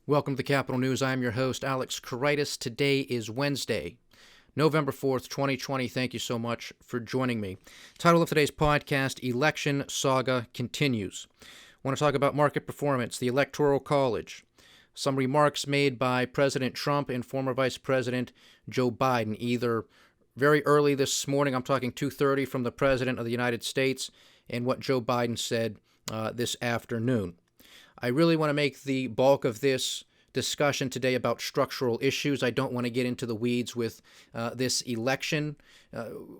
Welcome to the Capital News. I'm your host, Alex Karitis. Today is Wednesday, November 4th, 2020. Thank you so much for joining me. Title of today's podcast, Election Saga Continues. I want to talk about market performance, the Electoral College, some remarks made by President Trump and former Vice President Joe Biden, either very early this morning, I'm talking 2:30 from the President of the United States, and what Joe Biden said this afternoon. I really want to make the bulk of this discussion today about structural issues. I don't want to get into the weeds with this election.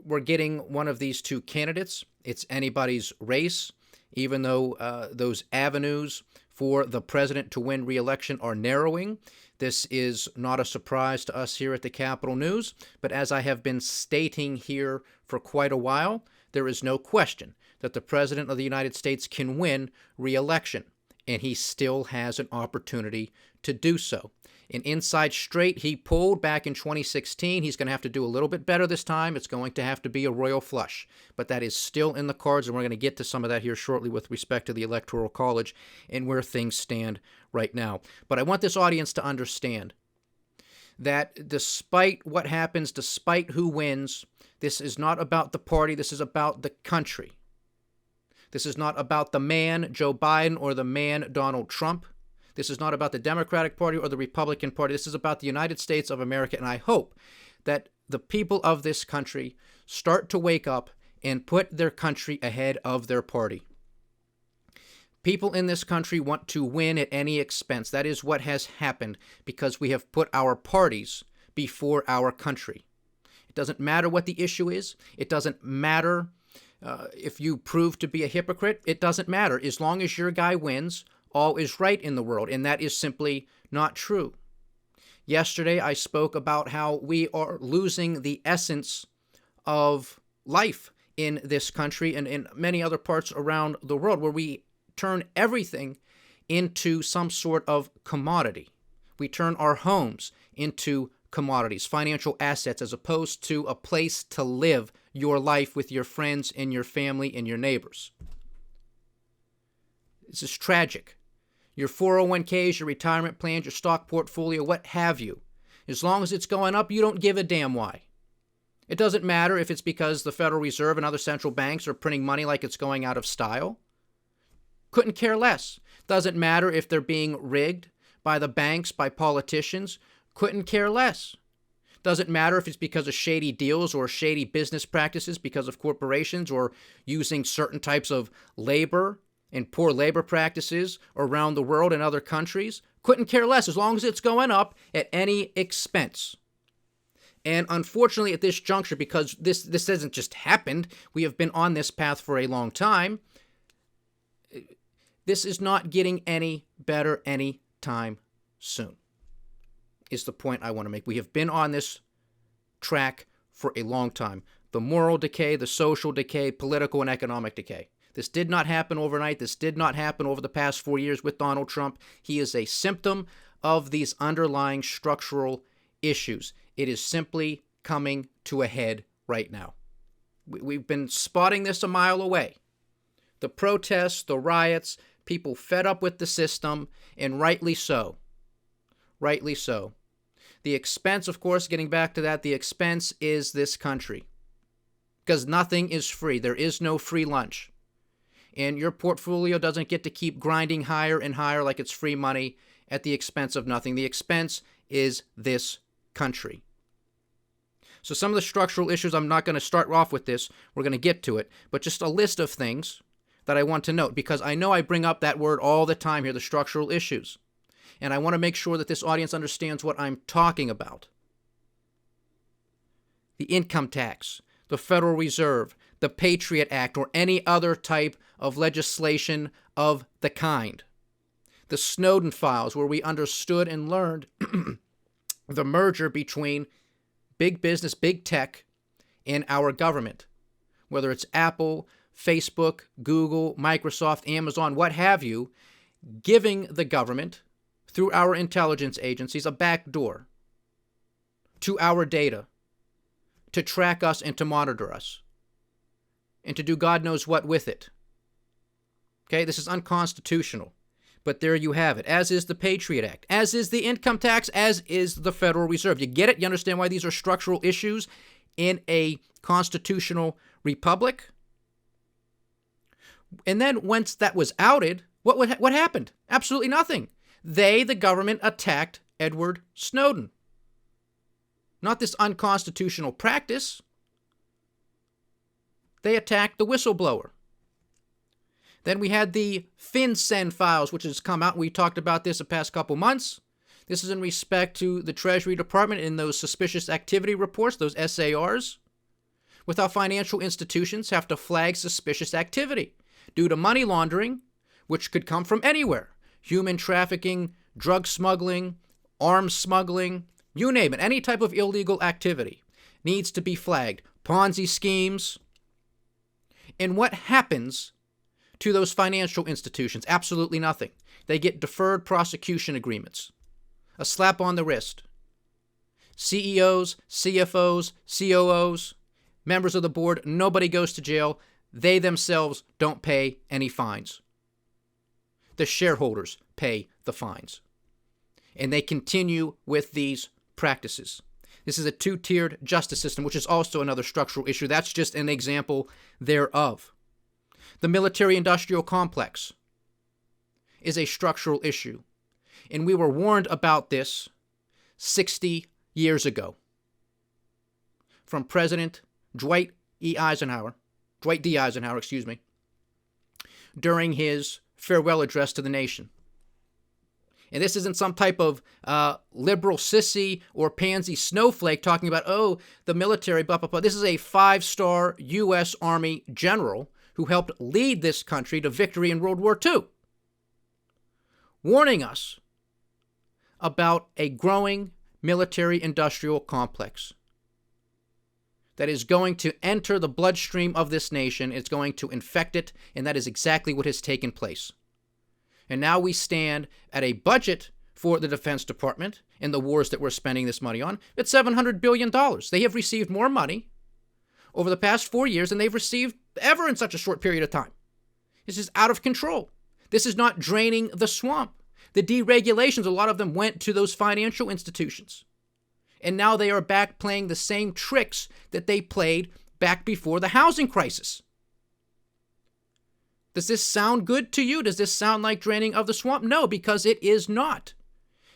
We're getting one of these two candidates. It's anybody's race, even though those avenues for the president to win re-election are narrowing. This is not a surprise to us here at the Capital News, but as I have been stating here for quite a while, there is no question that the President of the United States can win re-election, and he still has an opportunity to do so. An inside straight he pulled back in 2016. He's going to have to do a little bit better this time. It's going to have to be a royal flush, but that is still in the cards, and we're going to get to some of that here shortly with respect to the Electoral College and where things stand right now. But I want this audience to understand that despite what happens, despite who wins, this is not about the party. This is about the country. This is not about the man, Joe Biden, or the man, Donald Trump. This is not about the Democratic Party or the Republican Party. This is about the United States of America, and I hope that the people of this country start to wake up and put their country ahead of their party. People in this country want to win at any expense. That is what has happened because we have put our parties before our country. It doesn't matter what the issue is. It doesn't matter if you prove to be a hypocrite. It doesn't matter. As long as your guy wins, all is right in the world, and that is simply not true. Yesterday, I spoke about how we are losing the essence of life in this country and in many other parts around the world, where we turn everything into some sort of commodity. We turn our homes into commodities, financial assets, as opposed to a place to live your life with your friends and your family and your neighbors. This is tragic. Your 401ks, your retirement plans, your stock portfolio, what have you. As long as it's going up, you don't give a damn why. It doesn't matter if it's because the Federal Reserve and other central banks are printing money like it's going out of style. Couldn't care less. Doesn't matter if they're being rigged by the banks, by politicians. Couldn't care less. Doesn't matter if it's because of shady deals or shady business practices because of corporations or using certain types of labor and poor labor practices around the world and other countries. Couldn't care less as long as it's going up at any expense. And unfortunately at this juncture, because this hasn't just happened, we have been on this path for a long time, this is not getting any better anytime soon, is the point I want to make. We have been on this track for a long time. The moral decay, the social decay, political and economic decay. This did not happen overnight. This did not happen over the past 4 years with Donald Trump. He is a symptom of these underlying structural issues. It is simply coming to a head right now. We've been spotting this a mile away. The protests, the riots, people fed up with the system, and rightly so. Rightly so. The expense, of course, getting back to that, the expense is this country. Because nothing is free. There is no free lunch. And your portfolio doesn't get to keep grinding higher and higher like it's free money at the expense of nothing. The expense is this country. So some of the structural issues, I'm not going to start off with this. We're going to get to it. But just a list of things that I want to note, because I know I bring up that word all the time here, the structural issues. And I want to make sure that this audience understands what I'm talking about. The income tax, the Federal Reserve, the Patriot Act, or any other type of legislation of the kind. The Snowden files, where we understood and learned the merger between big business, big tech, and our government. Whether it's Apple, Facebook, Google, Microsoft, Amazon, what have you, giving the government, through our intelligence agencies, a backdoor to our data to track us and to monitor us and to do God knows what with it. Okay, this is unconstitutional. But there you have it, as is the Patriot Act, as is the income tax, as is the Federal Reserve. You get it? You understand why these are structural issues in a constitutional republic? And then once that was outed, what happened? Absolutely nothing. The government, attacked Edward Snowden. Not this unconstitutional practice. They attacked the whistleblower. Then we had the FinCEN files, which has come out. We talked about this the past couple months. This is in respect to the Treasury Department in those suspicious activity reports, those SARs, with how financial institutions have to flag suspicious activity due to money laundering, which could come from anywhere. Human trafficking, drug smuggling, arms smuggling, you name it. Any type of illegal activity needs to be flagged. Ponzi schemes. And what happens to those financial institutions? Absolutely nothing. They get deferred prosecution agreements, a slap on the wrist. CEOs, CFOs, COOs, members of the board, nobody goes to jail. They themselves don't pay any fines. The shareholders pay the fines. And they continue with these practices. This is a two-tiered justice system, which is also another structural issue. That's just an example thereof. The military-industrial complex is a structural issue. And we were warned about this 60 years ago from President Dwight D. Eisenhower, during his farewell address to the nation. And this isn't some type of liberal sissy or pansy snowflake talking about, oh, the military, blah, blah, blah. This is a 5-star U.S. Army general who helped lead this country to victory in World War II, warning us about a growing military-industrial complex that is going to enter the bloodstream of this nation. It's going to infect it, and that is exactly what has taken place. And now we stand at a budget for the Defense Department and the wars that we're spending this money on at $700 billion. They have received more money over the past 4 years than they've received ever in such a short period of time. This is out of control. This is not draining the swamp. The deregulations, a lot of them went to those financial institutions. And now they are back playing the same tricks that they played back before the housing crisis. Does this sound good to you? Does this sound like draining of the swamp? No, because it is not.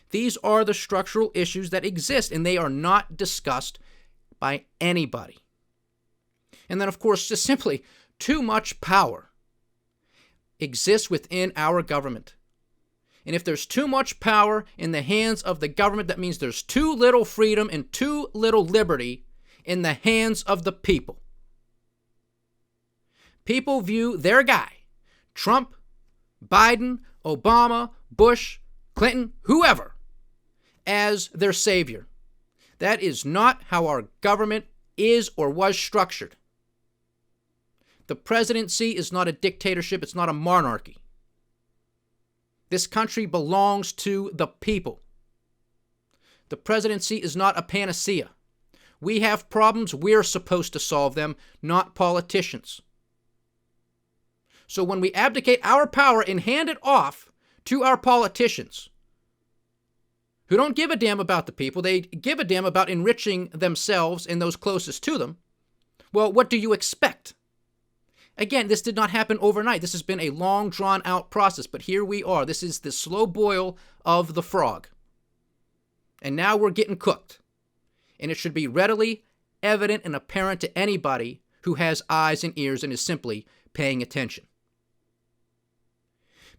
These are the structural issues that exist, and they are not discussed by anybody. And then, of course, just simply, too much power exists within our government. And if there's too much power in the hands of the government, that means there's too little freedom and too little liberty in the hands of the people. People view their guy, Trump, Biden, Obama, Bush, Clinton, whoever, as their savior. That is not how our government is or was structured. The presidency is not a dictatorship. It's not a monarchy. This country belongs to the people. The presidency is not a panacea. We have problems. We're supposed to solve them, not politicians. So when we abdicate our power and hand it off to our politicians, who don't give a damn about the people, they give a damn about enriching themselves and those closest to them, well, what do you expect? Again, this did not happen overnight. This has been a long, drawn-out process, but here we are. This is the slow boil of the frog. And now we're getting cooked. And it should be readily evident and apparent to anybody who has eyes and ears and is simply paying attention.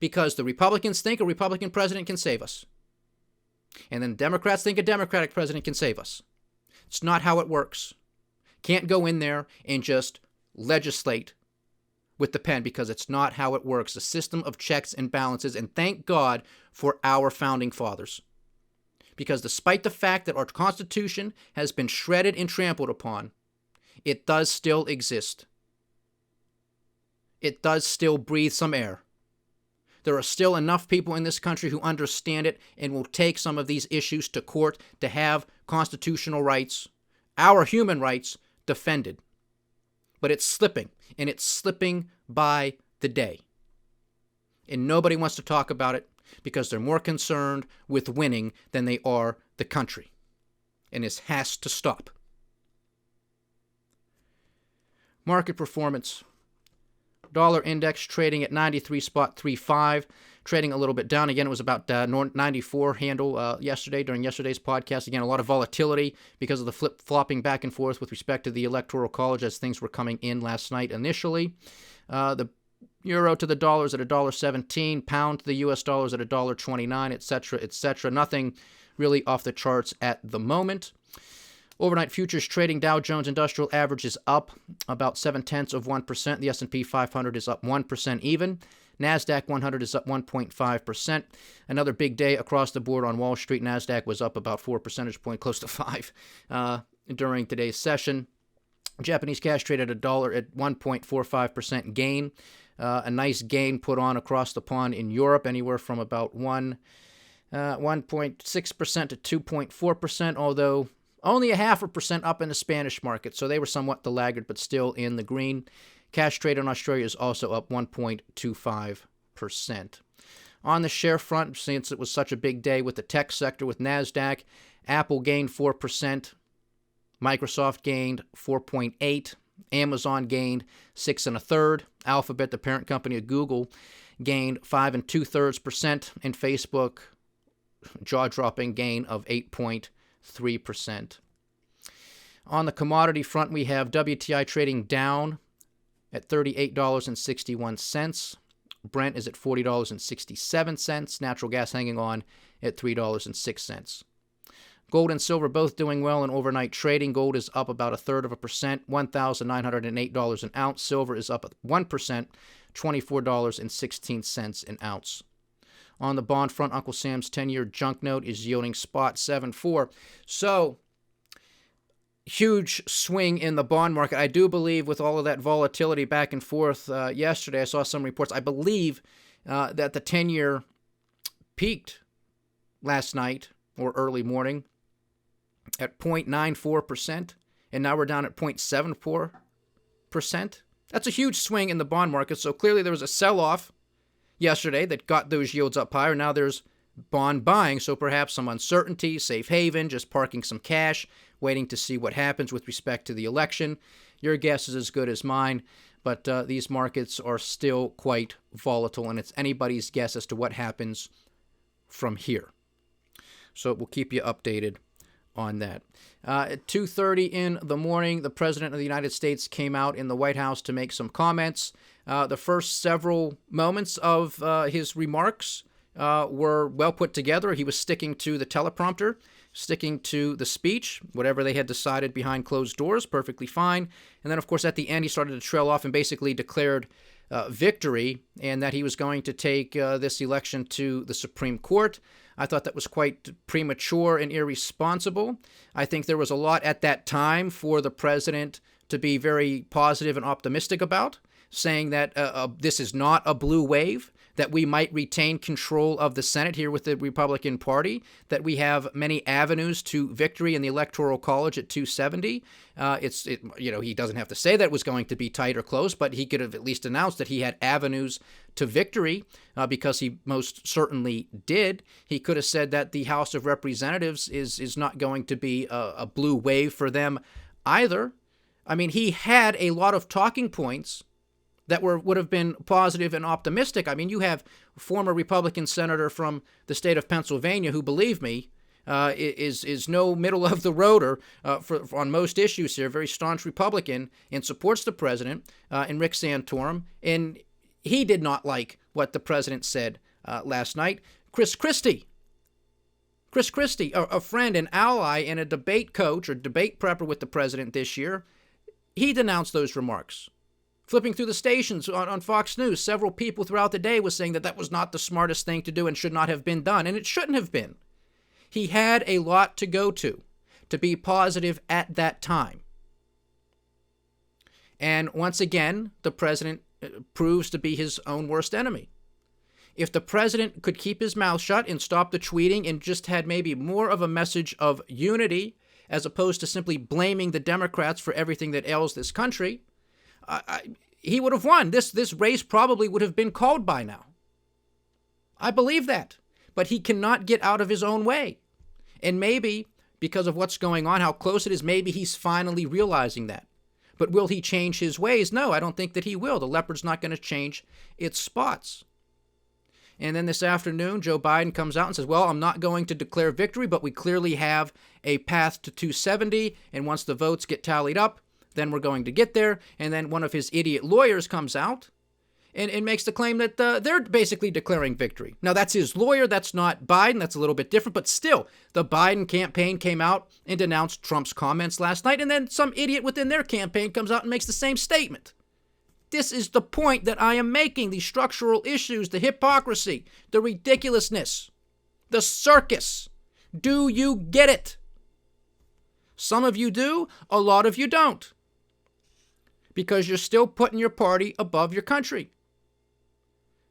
Because the Republicans think a Republican president can save us. And then Democrats think a Democratic president can save us. It's not how it works. Can't go in there and just legislate with the pen, because it's not how it works. A system of checks and balances, and thank God for our founding fathers. Because despite the fact that our Constitution has been shredded and trampled upon, it does still exist. It does still breathe some air. There are still enough people in this country who understand it and will take some of these issues to court to have constitutional rights, our human rights, defended. But it's slipping, and it's slipping by the day. And nobody wants to talk about it. because they're more concerned with winning than they are the country. And this has to stop. Market performance. Dollar index trading at 93.35, trading a little bit down. Again, it was about 94 handle yesterday during yesterday's podcast. Again, a lot of volatility because of the flip-flopping back and forth with respect to the Electoral College as things were coming in last night initially. The euro to the dollar is at $1.17, pound to the U.S. dollar is at $1.29, etc., etc. Nothing really off the charts at the moment. Overnight futures trading, Dow Jones Industrial Average is up about 0.7%. The S&P 500 is up 1% even. NASDAQ 100 is up 1.5%. Another big day across the board on Wall Street. NASDAQ was up about 4 percentage points, close to 5 during today's session. Japanese cash traded $1 at 1.45% gain. A nice gain put on across the pond in Europe, anywhere from about 1.6% to 2.4%, although only 0.5% up in the Spanish market, so they were somewhat the laggard, but still in the green. Cash trade in Australia is also up 1.25%. On the share front, since it was such a big day with the tech sector with NASDAQ, Apple gained 4%, Microsoft gained 4.8%, Amazon gained 6 1/3, Alphabet, the parent company of Google, gained 5 2/3%, and Facebook, jaw-dropping gain of 8.3%. On the commodity front, we have WTI trading down at $38.61. Brent is at $40.67. Natural gas hanging on at $3.06. Gold and silver both doing well in overnight trading. Gold is up about 0.33%, $1,908 an ounce. Silver is up 1%, $24.16 an ounce. On the bond front, Uncle Sam's 10-year junk note is yielding spot 7.4. So, huge swing in the bond market. I do believe with all of that volatility back and forth yesterday, I saw some reports. I believe that the 10-year peaked last night or early morning at 0.94%, and now we're down at 0.74%. That's a huge swing in the bond market, so clearly there was a sell-off yesterday that got those yields up higher. Now there's bond buying, so perhaps some uncertainty, safe haven, just parking some cash, waiting to see what happens with respect to the election. Your guess is as good as mine, but these markets are still quite volatile, and it's anybody's guess as to what happens from here. So we'll keep you updated on that. At 2:30 in the morning, the President of the United States came out in the White House to make some comments. The first several moments of his remarks were well put together. He was sticking to the teleprompter, sticking to the speech, whatever they had decided behind closed doors, perfectly fine. And then, of course, at the end, he started to trail off and basically declared victory and that he was going to take this election to the Supreme Court. I thought that was quite premature and irresponsible. I think there was a lot at that time for the president to be very positive and optimistic about, saying that this is not a blue wave, that we might retain control of the Senate here with the Republican Party, that we have many avenues to victory in the Electoral College at 270. He doesn't have to say that it was going to be tight or close, but he could have at least announced that he had avenues to victory because he most certainly did. He could have said that the House of Representatives is not going to be a blue wave for them either. I mean, he had a lot of talking points that would have been positive and optimistic. I mean, you have a former Republican senator from the state of Pennsylvania who, believe me, is no middle of the roader on most issues here, very staunch Republican, and supports the president, and Rick Santorum. And he did not like what the president said last night. Chris Christie, a friend and ally and a debate coach or debate prepper with the president this year, he denounced those remarks. Flipping through the stations on Fox News, several people throughout the day was saying that was not the smartest thing to do and should not have been done, and it shouldn't have been. He had a lot to go to be positive at that time. And once again, the president proves to be his own worst enemy. If the president could keep his mouth shut and stop the tweeting and just had maybe more of a message of unity as opposed to simply blaming the Democrats for everything that ails this country, he would have won. This race probably would have been called by now. I believe that. But he cannot get out of his own way. And maybe, because of what's going on, how close it is, maybe he's finally realizing that. But will he change his ways? No, I don't think that he will. The leopard's not going to change its spots. And then this afternoon, Joe Biden comes out and says, well, I'm not going to declare victory, but we clearly have a path to 270. And once the votes get tallied up, then we're going to get there. And then one of his idiot lawyers comes out and makes the claim that they're basically declaring victory. Now, that's his lawyer. That's not Biden. That's a little bit different. But still, the Biden campaign came out and denounced Trump's comments last night. And then some idiot within their campaign comes out and makes the same statement. This is the point that I am making. The structural issues, the hypocrisy, the ridiculousness, the circus. Do you get it? Some of you do. A lot of you don't. Because you're still putting your party above your country.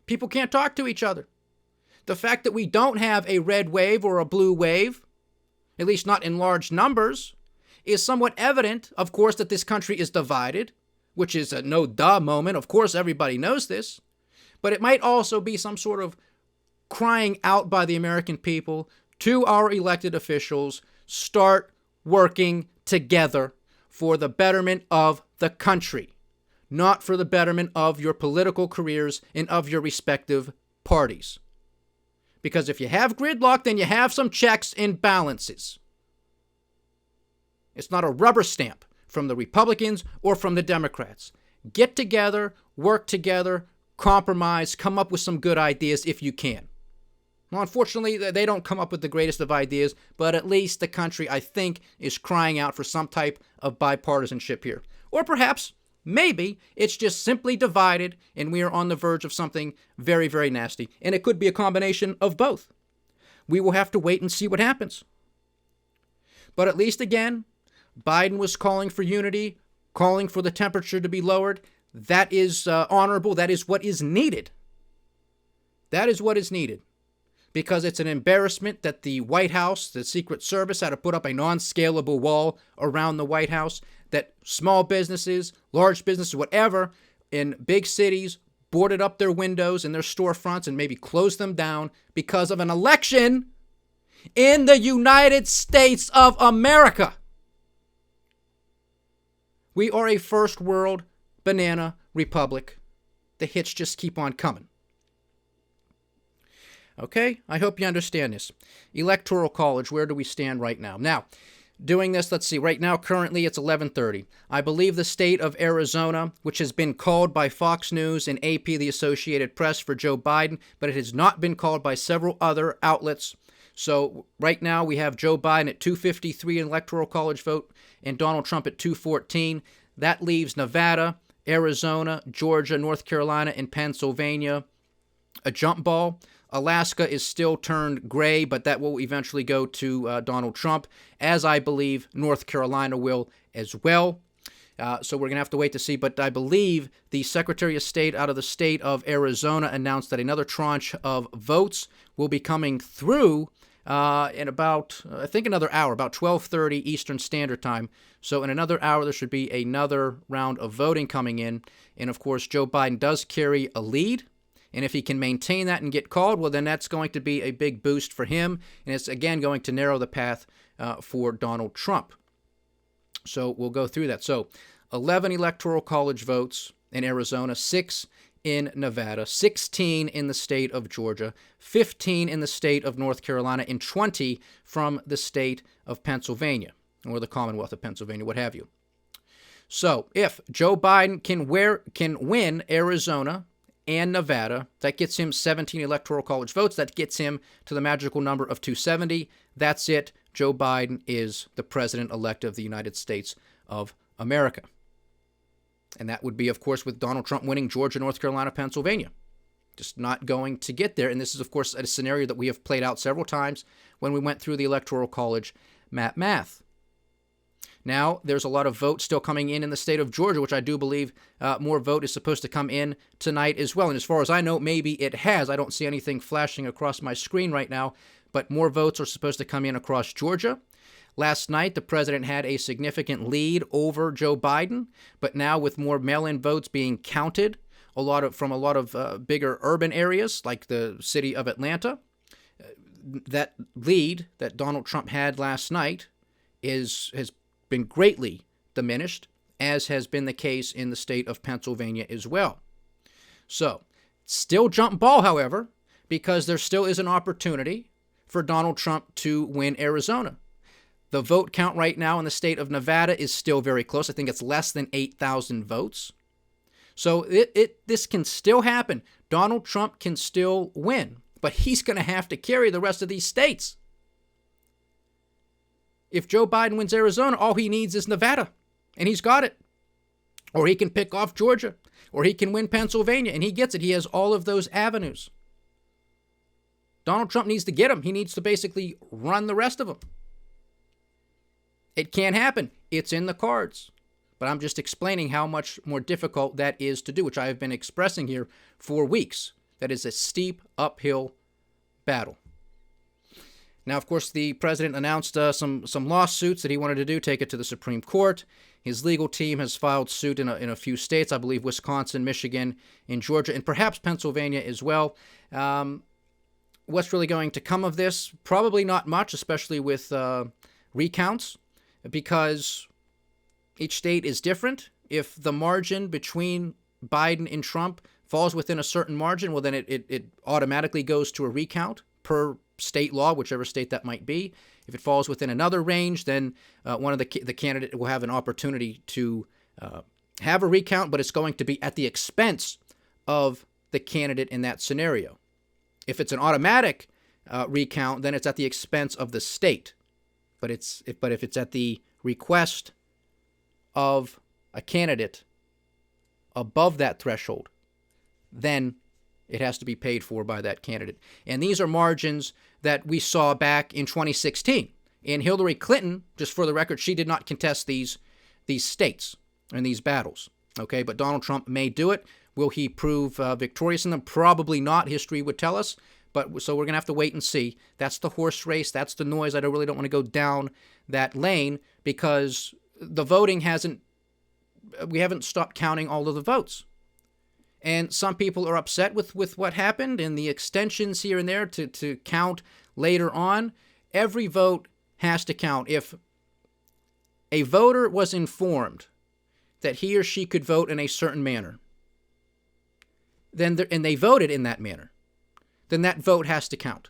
People can't talk to each other. The fact that we don't have a red wave or a blue wave, at least not in large numbers, is somewhat evident, of course, that this country is divided, which is a no-duh moment. Of course, everybody knows this. But it might also be some sort of crying out by the American people to our elected officials, start working together for the betterment of the country, not for the betterment of your political careers and of your respective parties. Because if you have gridlock, then you have some checks and balances. It's not a rubber stamp from the Republicans or from the Democrats. Get together, work together, compromise, come up with some good ideas if you can. Well, unfortunately, they don't come up with the greatest of ideas, but at least the country, I think, is crying out for some type of bipartisanship here. Or perhaps, maybe, it's just simply divided and we are on the verge of something very, very nasty. And it could be a combination of both. We will have to wait and see what happens. But at least, again, Biden was calling for unity, calling for the temperature to be lowered. That is honorable. That is what is needed. That is what is needed. Because it's an embarrassment that the White House, the Secret Service, had to put up a non-scalable wall around the White House, that small businesses, large businesses, whatever, in big cities boarded up their windows and their storefronts and maybe closed them down because of an election in the United States of America. We are a first world banana republic. The hits just keep on coming. Okay, I hope you understand this. Electoral college, where do we stand right now? Now, doing this, let's see, right now, currently it's 11:30. I believe the state of Arizona, which has been called by Fox News and AP, the Associated Press, for Joe Biden, but it has not been called by several other outlets. So right now we have Joe Biden at 253 in electoral college vote and Donald Trump at 214. That leaves Nevada, Arizona, Georgia, North Carolina, and Pennsylvania a jump ball. Alaska is still turned gray, but that will eventually go to Donald Trump, as I believe North Carolina will as well. So we're going to have to wait to see. But I believe the Secretary of State out of the state of Arizona announced that another tranche of votes will be coming through in about, I think, another hour, about 12:30 Eastern Standard Time. So in another hour, there should be another round of voting coming in. And, of course, Joe Biden does carry a lead. And if he can maintain that and get called, well, then that's going to be a big boost for him. And it's, again, going to narrow the path for Donald Trump. So we'll go through that. So 11 electoral college votes in Arizona, 6 in Nevada, 16 in the state of Georgia, 15 in the state of North Carolina, and 20 from the state of Pennsylvania, or the Commonwealth of Pennsylvania, what have you. So if Joe Biden can win Arizona and Nevada, that gets him 17 electoral college votes. That gets him to the magical number of 270. That's it. Joe Biden is the president-elect of the United States of America. And that would be, of course, with Donald Trump winning Georgia, North Carolina, Pennsylvania. Just not going to get there. And this is, of course, a scenario that we have played out several times when we went through the electoral college math. Now, there's a lot of votes still coming in the state of Georgia, which I do believe more vote is supposed to come in tonight as well. And as far as I know, maybe it has. I don't see anything flashing across my screen right now, but more votes are supposed to come in across Georgia. Last night, the president had a significant lead over Joe Biden, but now with more mail-in votes being counted from a lot of bigger urban areas like the city of Atlanta. That lead that Donald Trump had last night has been greatly diminished, as has been the case in the state of Pennsylvania as well. So, still jump ball, however, because there still is an opportunity for Donald Trump to win Arizona. The vote count right now in the state of Nevada is still very close. I think it's less than 8,000 votes. So this can still happen. Donald Trump can still win, but he's going to have to carry the rest of these states. If Joe Biden wins Arizona, all he needs is Nevada, and he's got it. Or he can pick off Georgia, or he can win Pennsylvania, and he gets it. He has all of those avenues. Donald Trump needs to get them. He needs to basically run the rest of them. It can't happen. It's in the cards. But I'm just explaining how much more difficult that is to do, which I have been expressing here for weeks. That is a steep uphill battle. Now, of course, the president announced some lawsuits that he wanted to do, take it to the Supreme Court. His legal team has filed suit in a few states, I believe Wisconsin, Michigan, and Georgia, and perhaps Pennsylvania as well. What's really going to come of this? Probably not much, especially with recounts, because each state is different. If the margin between Biden and Trump falls within a certain margin, well, then it automatically goes to a recount per state law, whichever state that might be. If it falls within another range, then one of the candidate will have an opportunity to have a recount, but it's going to be at the expense of the candidate in that scenario. If it's an automatic recount, then it's at the expense of the state. But if it's at the request of a candidate above that threshold, then it has to be paid for by that candidate. And these are margins that we saw back in 2016. And Hillary Clinton, just for the record, she did not contest these states and these battles. Okay, but Donald Trump may do it. Will he prove victorious in them? Probably not, history would tell us. But so we're going to have to wait and see. That's the horse race. That's the noise. I really don't want to go down that lane because the voting we haven't stopped counting all of the votes. And some people are upset with what happened and the extensions here and there to count later on. Every vote has to count. If a voter was informed that he or she could vote in a certain manner, and they voted in that manner, then that vote has to count.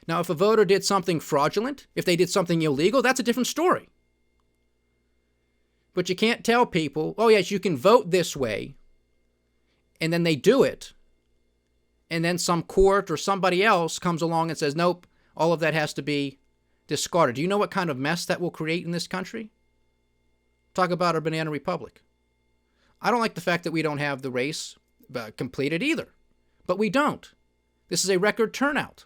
Now, if a voter did something fraudulent, if they did something illegal, that's a different story. But you can't tell people, oh, yes, you can vote this way, and then they do it, and then some court or somebody else comes along and says, nope, all of that has to be discarded. Do you know what kind of mess that will create in this country? Talk about a banana republic. I don't like the fact that we don't have the race completed either, but we don't. This is a record turnout.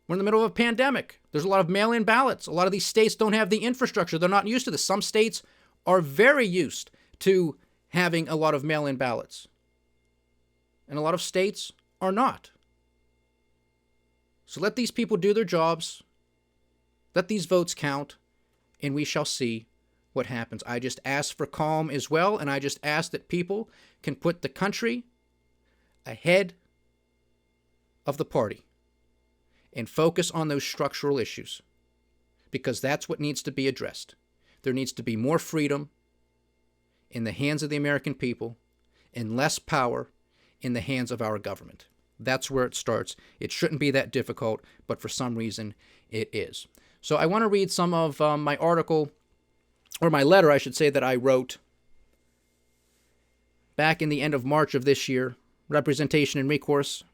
We're in the middle of a pandemic. There's a lot of mail-in ballots. A lot of these states don't have the infrastructure. They're not used to this. Some states are very used to having a lot of mail-in ballots. And a lot of states are not. So let these people do their jobs. Let these votes count, and we shall see what happens. I just ask for calm as well, and I just ask that people can put the country ahead of the party and focus on those structural issues, because that's what needs to be addressed. There needs to be more freedom in the hands of the American people and less power in the hands of our government. That's where it starts. It shouldn't be that difficult, but for some reason it is. So I want to read some of my article, or my letter, I should say, that I wrote back in the end of March of this year, Representation and Recourse.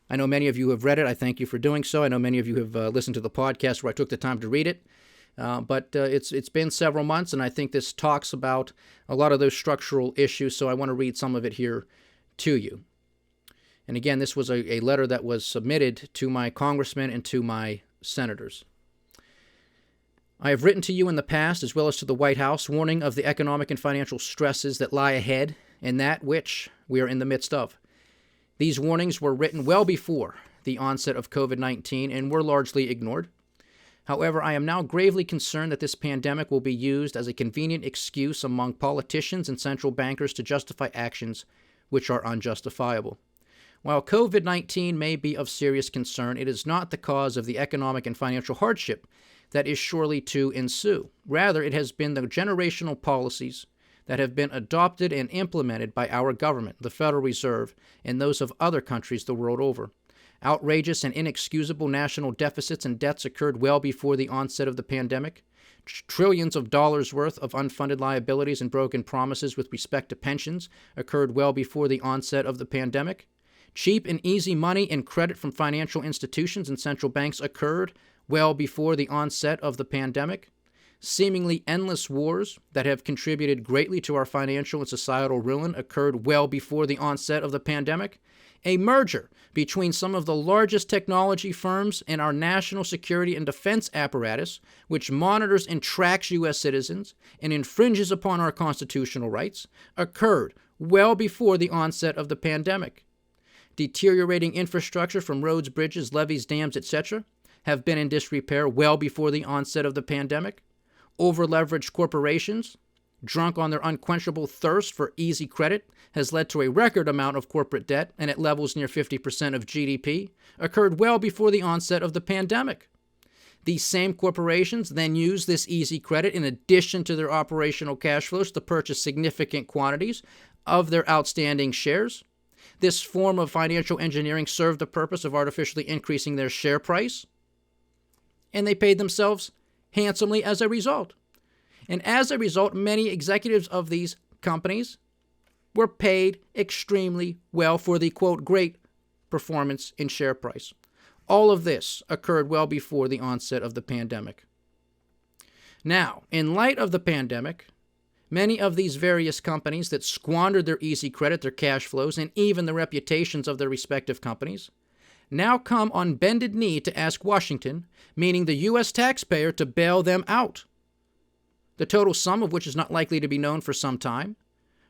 I know many of you have read it. I thank you for doing so. I know many of you have listened to the podcast where I took the time to read it. But it's been several months, and I think this talks about a lot of those structural issues, so I want to read some of it here to you. And again, this was a letter that was submitted to my congressmen and to my senators. I have written to you in the past, as well as to the White House, warning of the economic and financial stresses that lie ahead and that which we are in the midst of. These warnings were written well before the onset of COVID-19 and were largely ignored. However, I am now gravely concerned that this pandemic will be used as a convenient excuse among politicians and central bankers to justify actions which are unjustifiable. While COVID-19 may be of serious concern, it is not the cause of the economic and financial hardship that is surely to ensue. Rather, it has been the generational policies that have been adopted and implemented by our government, the Federal Reserve, and those of other countries the world over. Outrageous and inexcusable national deficits and debts occurred well before the onset of the pandemic. Trillions of dollars worth of unfunded liabilities and broken promises with respect to pensions occurred well before the onset of the pandemic. Cheap and easy money and credit from financial institutions and central banks occurred well before the onset of the pandemic. Seemingly endless wars that have contributed greatly to our financial and societal ruin occurred well before the onset of the pandemic. A merger between some of the largest technology firms and our national security and defense apparatus, which monitors and tracks U.S. citizens and infringes upon our constitutional rights, occurred well before the onset of the pandemic. Deteriorating infrastructure from roads, bridges, levees, dams, etc. have been in disrepair well before the onset of the pandemic. Over-leveraged corporations, drunk on their unquenchable thirst for easy credit, has led to a record amount of corporate debt, and at levels near 50% of GDP, occurred well before the onset of the pandemic. These same corporations then use this easy credit in addition to their operational cash flows to purchase significant quantities of their outstanding shares. This form of financial engineering served the purpose of artificially increasing their share price, and they paid themselves handsomely as a result. And as a result, many executives of these companies were paid extremely well for the, quote, great performance in share price. All of this occurred well before the onset of the pandemic. Now, in light of the pandemic, many of these various companies that squandered their easy credit, their cash flows, and even the reputations of their respective companies now come on bended knee to ask Washington, meaning the U.S. taxpayer, to bail them out. The total sum of which is not likely to be known for some time.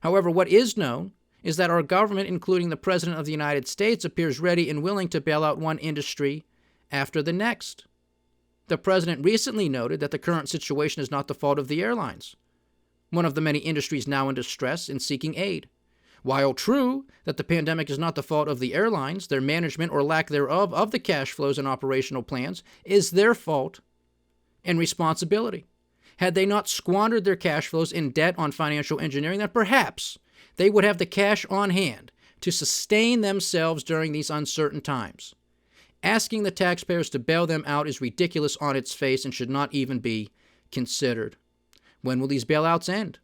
However, what is known is that our government, including the President of the United States, appears ready and willing to bail out one industry after the next. The President recently noted that the current situation is not the fault of the airlines, one of the many industries now in distress and seeking aid. While true that the pandemic is not the fault of the airlines, their management or lack thereof of the cash flows and operational plans is their fault and responsibility. Had they not squandered their cash flows in debt on financial engineering, then perhaps they would have the cash on hand to sustain themselves during these uncertain times. Asking the taxpayers to bail them out is ridiculous on its face and should not even be considered. When will these bailouts end?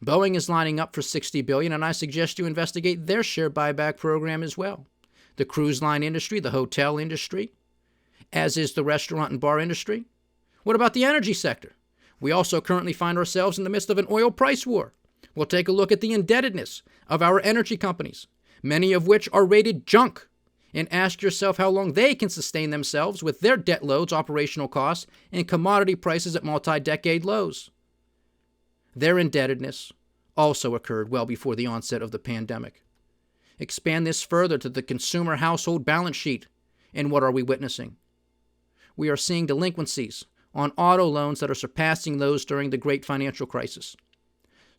Boeing is lining up for $60 billion, and I suggest you investigate their share buyback program as well. The cruise line industry, the hotel industry, as is the restaurant and bar industry. What about the energy sector? We also currently find ourselves in the midst of an oil price war. We'll take a look at the indebtedness of our energy companies, many of which are rated junk, and ask yourself how long they can sustain themselves with their debt loads, operational costs, and commodity prices at multi-decade lows. Their indebtedness also occurred well before the onset of the pandemic. Expand this further to the consumer household balance sheet, and what are we witnessing? We are seeing delinquencies on auto loans that are surpassing those during the great financial crisis.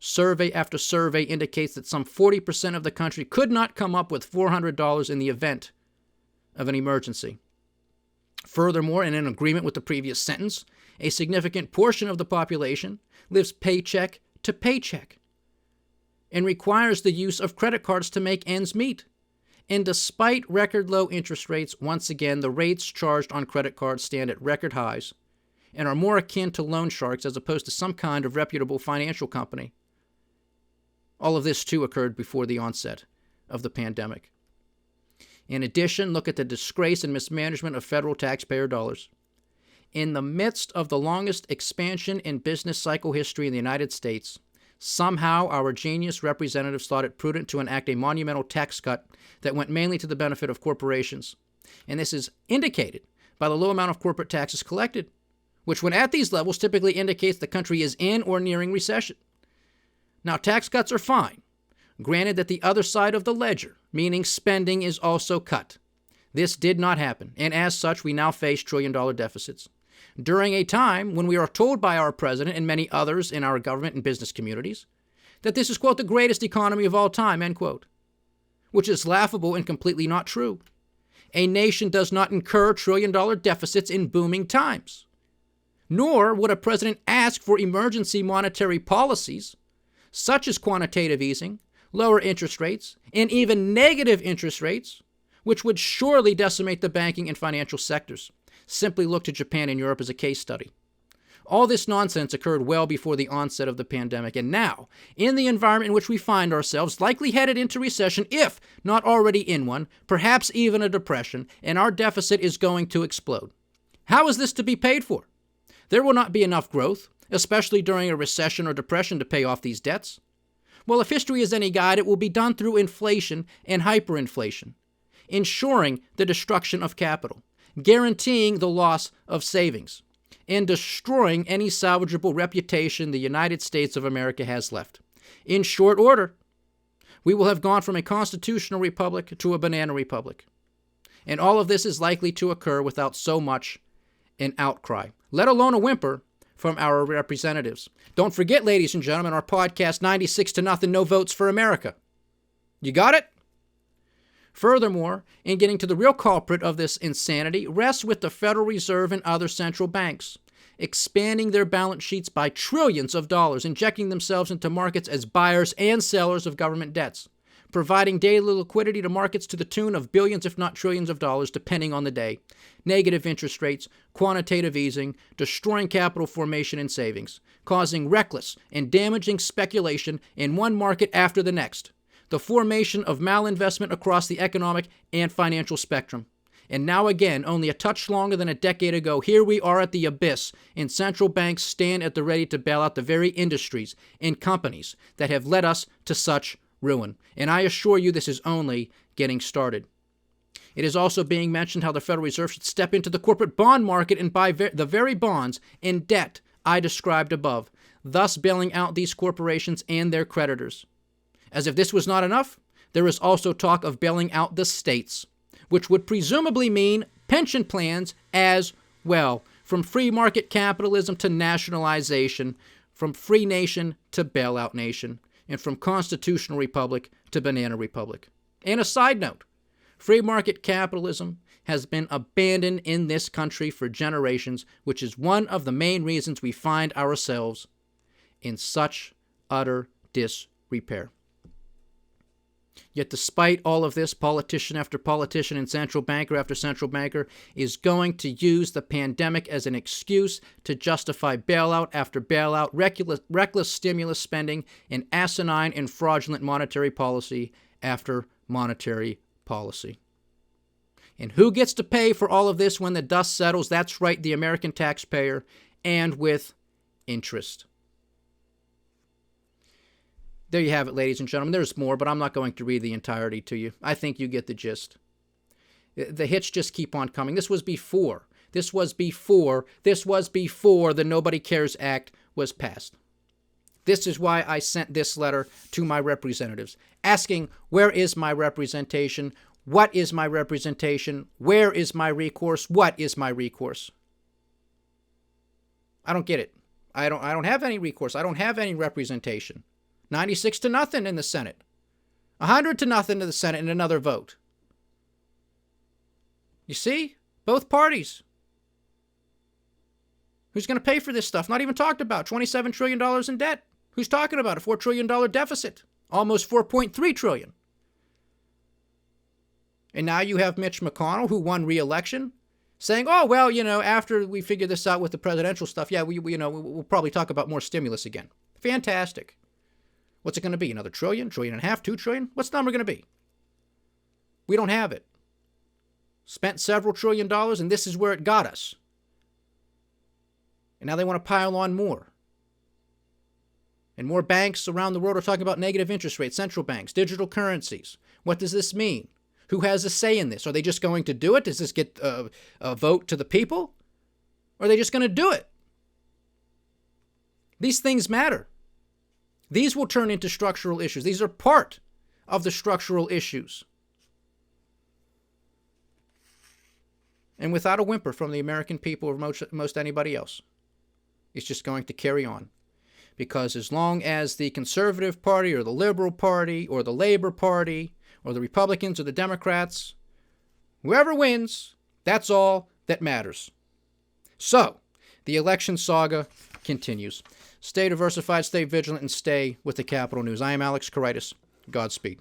Survey after survey indicates that some 40% of the country could not come up with $400 in the event of an emergency. Furthermore, and in agreement with the previous sentence, a significant portion of the population lives paycheck to paycheck and requires the use of credit cards to make ends meet. And despite record low interest rates, once again, the rates charged on credit cards stand at record highs and are more akin to loan sharks as opposed to some kind of reputable financial company. All of this, too, occurred before the onset of the pandemic. In addition, look at the disgrace and mismanagement of federal taxpayer dollars. In the midst of the longest expansion in business cycle history in the United States, somehow our genius representatives thought it prudent to enact a monumental tax cut that went mainly to the benefit of corporations. And this is indicated by the low amount of corporate taxes collected, which when at these levels typically indicates the country is in or nearing recession. Now, tax cuts are fine, granted that the other side of the ledger, meaning spending, is also cut. This did not happen, and as such, we now face trillion-dollar deficits. during a time when we are told by our president and many others in our government and business communities that this is, quote, the greatest economy of all time, end quote, which is laughable and completely not true. A nation does not incur trillion-dollar deficits in booming times. Nor would a president ask for emergency monetary policies, such as quantitative easing, lower interest rates, and even negative interest rates, which would surely decimate the banking and financial sectors. Simply look to Japan and Europe as a case study. All this nonsense occurred well before the onset of the pandemic, and now, in the environment in which we find ourselves, likely headed into recession, if not already in one, perhaps even a depression, and our deficit is going to explode. How is this to be paid for? There will not be enough growth, especially during a recession or depression, to pay off these debts. Well, if history is any guide, it will be done through inflation and hyperinflation, ensuring the destruction of capital, guaranteeing the loss of savings, and destroying any salvageable reputation the United States of America has left. In short order, we will have gone from a constitutional republic to a banana republic. And all of this is likely to occur without so much an outcry, let alone a whimper from our representatives. Don't forget, ladies and gentlemen, our podcast 96-0, no votes for America. You got it? Furthermore, in getting to the real culprit of this insanity, rests with the Federal Reserve and other central banks, expanding their balance sheets by trillions of dollars, injecting themselves into markets as buyers and sellers of government debts, providing daily liquidity to markets to the tune of billions, if not trillions of dollars, depending on the day, negative interest rates, quantitative easing, destroying capital formation and savings, causing reckless and damaging speculation in one market after the next, the formation of malinvestment across the economic and financial spectrum. And now again, only a touch longer than a decade ago, here we are at the abyss, and central banks stand at the ready to bail out the very industries and companies that have led us to such ruin. And I assure you, this is only getting started. It is also being mentioned how the Federal Reserve should step into the corporate bond market and buy the very bonds and debt I described above, thus bailing out these corporations and their creditors. As if this was not enough, there is also talk of bailing out the states, which would presumably mean pension plans as well, from free market capitalism to nationalization, from free nation to bailout nation, and from constitutional republic to banana republic. And a side note, free market capitalism has been abandoned in this country for generations, which is one of the main reasons we find ourselves in such utter disrepair. Yet despite all of this, politician after politician and central banker after central banker is going to use the pandemic as an excuse to justify bailout after bailout, reckless stimulus spending, and asinine and fraudulent monetary policy after monetary policy. And who gets to pay for all of this when the dust settles? That's right, the American taxpayer, and with interest. There you have it, ladies and gentlemen. There's more, but I'm not going to read the entirety to you. I think you get the gist. The hits just keep on coming. This was before the Nobody Cares Act was passed. This is why I sent this letter to my representatives, asking, where is my representation? What is my representation? Where is my recourse? What is my recourse? I don't get it. I don't have any recourse. I don't have any representation. 96-0 in the Senate. 100-0 in the Senate in another vote. You see? Both parties. Who's going to pay for this stuff? Not even talked about. $27 trillion in debt. Who's talking about a $4 trillion deficit? Almost $4.3 trillion. And now you have Mitch McConnell, who won re-election, saying, oh, well, after we figure this out with the presidential stuff, yeah, we'll probably talk about more stimulus again. Fantastic. What's it going to be? Another trillion, trillion and a half, $2 trillion? What's the number going to be? We don't have it. Spent several $1 trillion, and this is where it got us. And now they want to pile on more. And more banks around the world are talking about negative interest rates, central banks, digital currencies. What does this mean? Who has a say in this? Are they just going to do it? Does this get a vote to the people? Or are they just going to do it? These things matter. These will turn into structural issues. These are part of the structural issues. and without a whimper from the American people or most anybody else. It's just going to carry on. Because as long as the Conservative Party or the Liberal Party or the Labor Party or the Republicans or the Democrats, whoever wins, that's all that matters. So, the election saga continues. Stay diversified, stay vigilant, and stay with the Capital News. I am Alex Koritis. Godspeed.